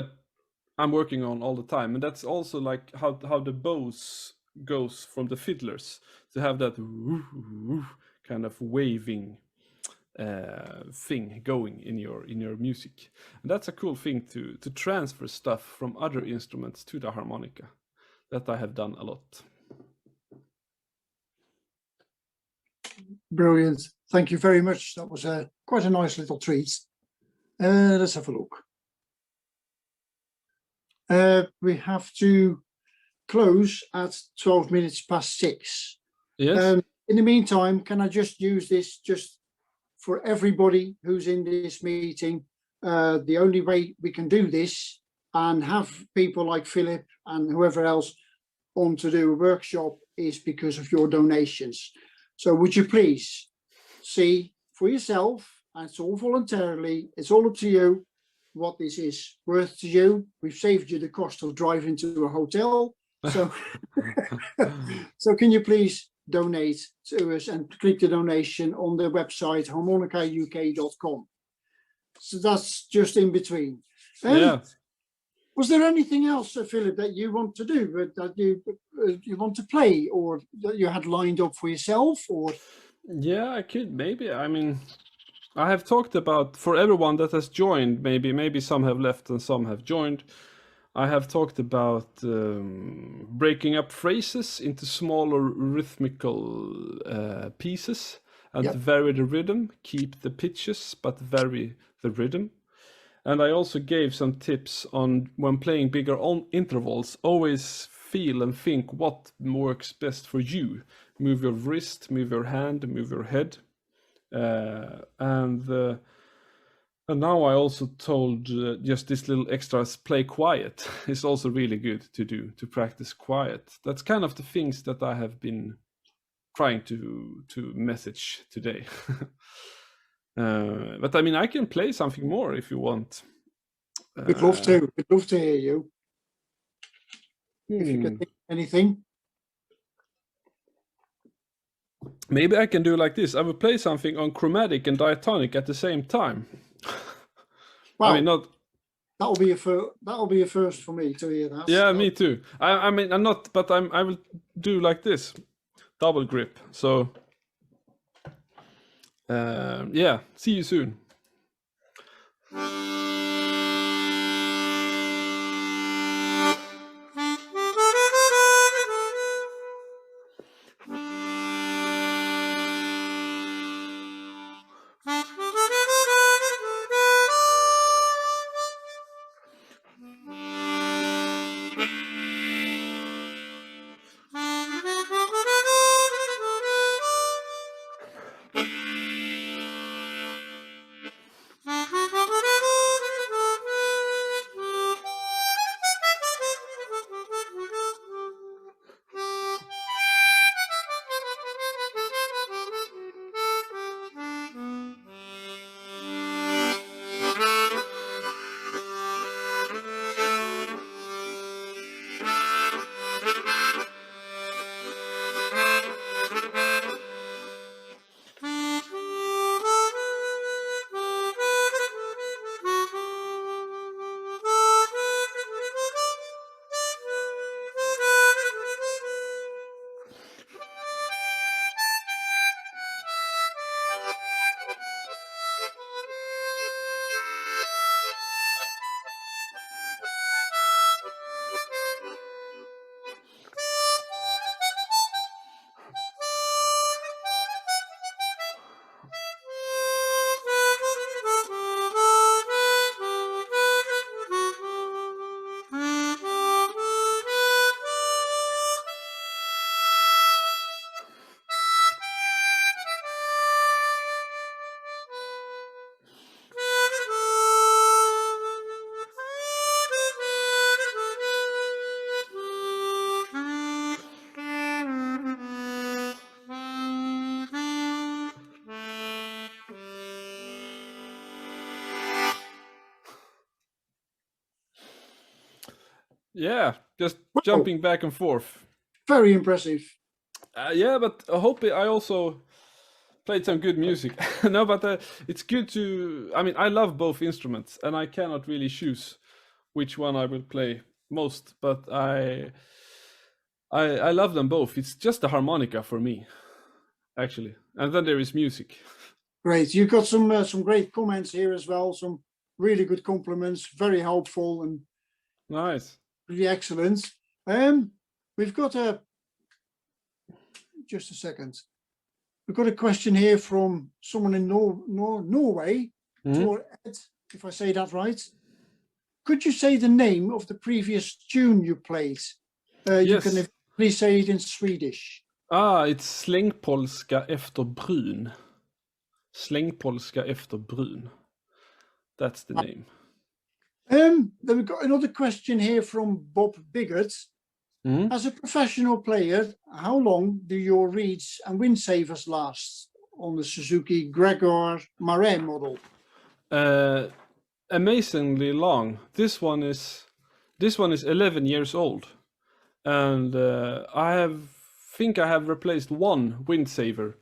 I'm working on all the time, and that's also like how the bows goes from the fiddlers to have that kind of waving thing going in your music, and that's a cool thing to transfer stuff from other instruments to the harmonica. That I have done a lot. Brilliant. Thank you very much. That was quite a nice little treat. Let's have a look. We have to close at 12 minutes past 6. Yes. In the meantime, can I just use this just for everybody who's in this meeting? The only way we can do this and have people like Filip and whoever else on to do a workshop is because of your donations. So would you please see for yourself, and it's all voluntarily, it's all up to you, what this is worth to you. We've saved you the cost of driving to a hotel. So, so can you please donate to us and click the donation on the website harmonicauk.com. So that's just in between. Yeah. Was there anything else, Filip, that you want to do, that you want to play, or that you had lined up for yourself, or? Yeah, I could maybe. I mean, I have talked about, for everyone that has joined, maybe some have left and some have joined. I have talked about breaking up phrases into smaller rhythmical pieces and vary the rhythm, keep the pitches, but vary the rhythm. And I also gave some tips on when playing bigger intervals, always feel and think what works best for you. Move your wrist, move your hand, move your head. And now I also told just this little extras, play quiet is also really good to do, to practice quiet. That's kind of the things that I have been trying to message today. But I mean, I can play something more if you want. We'd love to. We'd love to hear you. If you can think of anything. Maybe I can do like this. I will play something on chromatic and diatonic at the same time. Wow. I mean, not. That'll be a first for me to hear that. Yeah, me too. I mean, I'm not, but I will do like this, double grip. So, yeah. See you soon. Yeah, just Wow, jumping back and forth. very impressive. Yeah, but I hope I also played some good music. No, but it's good to. I mean, I love both instruments, and I cannot really choose which one I will play most. But I love them both. It's just the harmonica for me, actually, and then there is music. Great. You've got some great comments here as well. Some really good compliments, very helpful and Nice. really excellent. We've got just a second. We've got a question here from someone in Norway, Tor Ed, if I say that right. Could you say the name of the previous tune you played? You can Yes. please say it in Swedish. It's Sling Polska efter brun. Sling Polska efter brun. That's the name. Then we've got another question here from Bob Biggett. As a professional player, how long do your reeds and windsavers last on the Suzuki Gregor Marais model? Amazingly long. This one is 11 years old, and I think I have replaced one wind saver,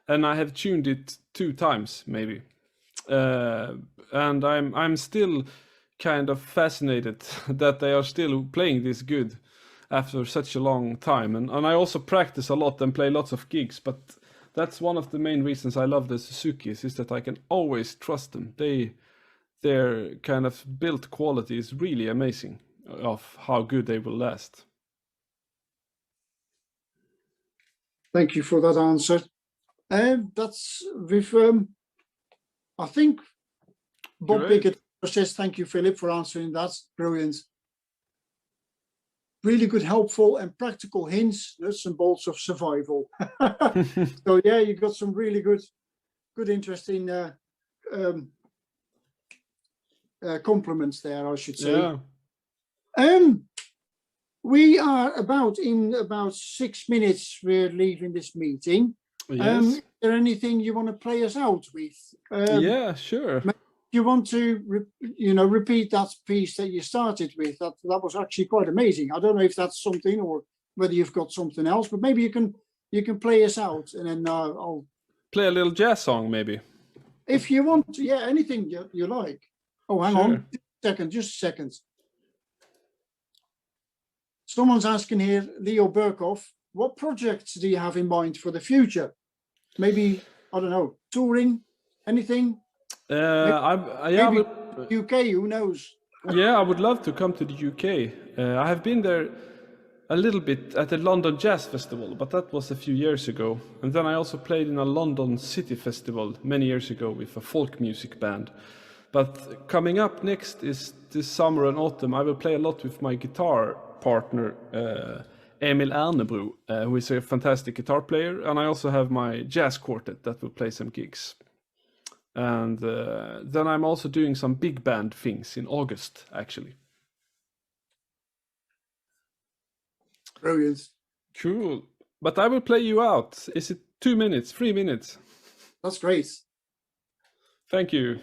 and I have tuned it 2 times maybe, and I'm still kind of fascinated that they are still playing this good after such a long time, and I also practice a lot and play lots of gigs, but that's one of the main reasons I love the Suzukis, is that I can always trust them. Their kind of build quality is really amazing of how good they will last. Thank you for that answer. That's with, I think Bob Biggett says, thank you, Philip, for answering that. Brilliant. Really good, helpful and practical hints, nuts and bolts of survival. So yeah, you got some really good, interesting compliments there, I should say. Yeah. We are in about 6 minutes. We're leaving this meeting. Yes. Is there anything you want to play us out with? Yeah, sure. You want to, repeat that piece that you started with? That was actually quite amazing. I don't know if that's something, or whether you've got something else, but maybe you can play us out, and then I'll play a little jazz song, maybe. If you want to, yeah, anything you like. Oh, hang on, just a second. Someone's asking here, Leo Burkhoff, what projects do you have in mind for the future? Maybe, I don't know, touring, anything? Maybe UK, who knows? Yeah, I would love to come to the UK. I have been there a little bit at the London Jazz Festival, but that was a few years ago. And then I also played in a London City Festival many years ago with a folk music band. But coming up next is this summer and autumn, I will play a lot with my guitar partner, Emil Ernebro, who is a fantastic guitar player. And I also have my jazz quartet that will play some gigs. And then I'm also doing some big band things in August, actually. Brilliant. Cool. But I will play you out. Is it 2 minutes, 3 minutes? That's great. Thank you.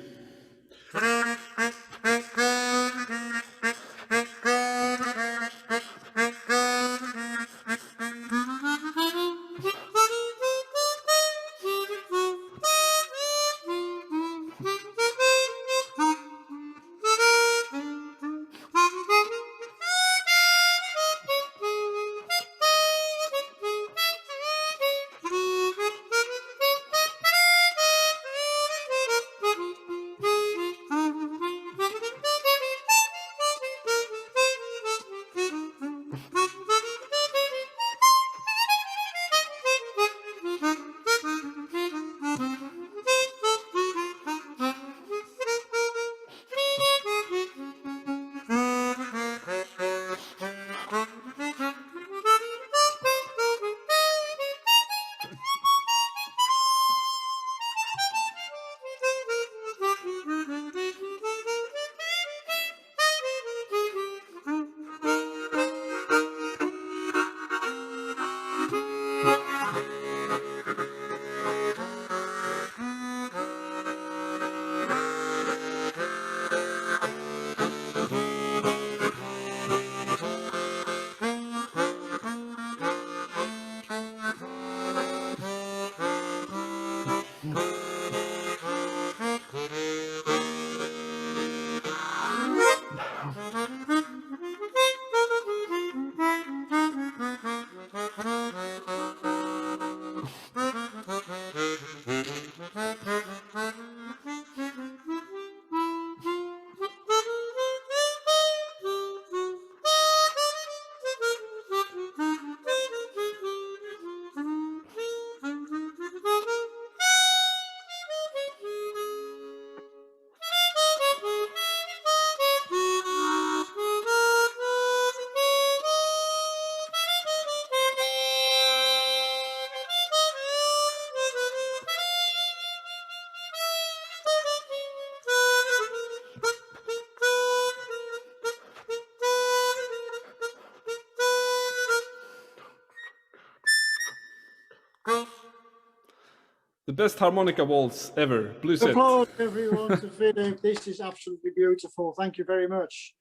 The best harmonica waltz ever. Blue set. Applause everyone to Filip. This is absolutely beautiful. Thank you very much.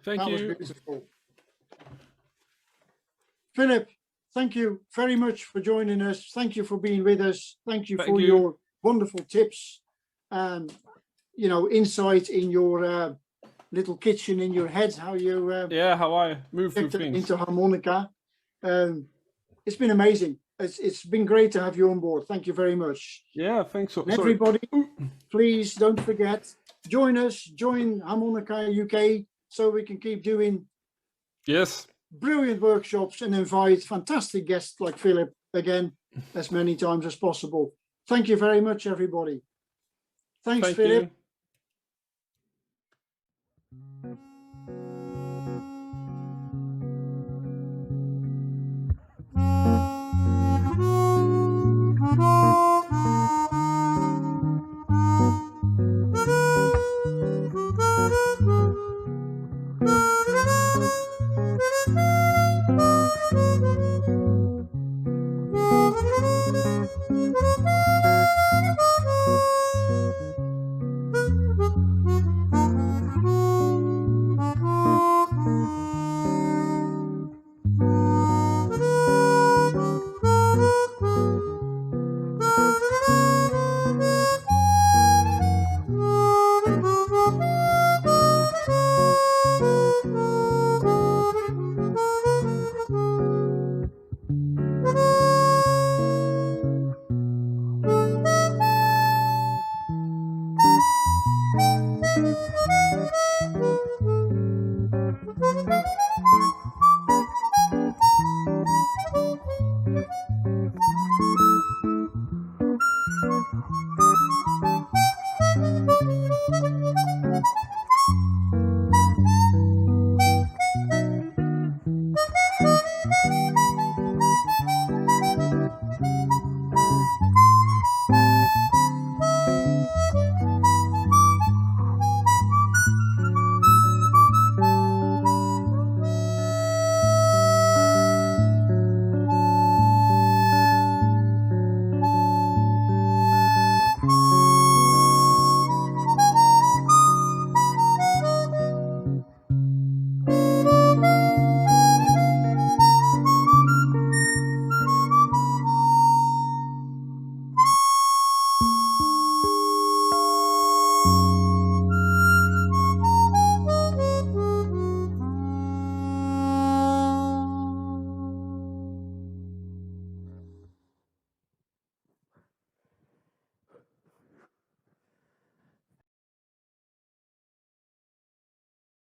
Thank That you. was beautiful. Filip, thank you very much for joining us. Thank you for being with us. Thank you for your wonderful tips and, you know, insight in your little kitchen in your head, how you how I move through things into harmonica. It's been amazing. It's been great to have you on board. Thank you very much. Yeah, thanks. And everybody, please don't forget, join us, join Harmonica UK, so we can keep doing brilliant workshops and invite fantastic guests like Filip again as many times as possible. Thank you very much, everybody. Thanks, Filip.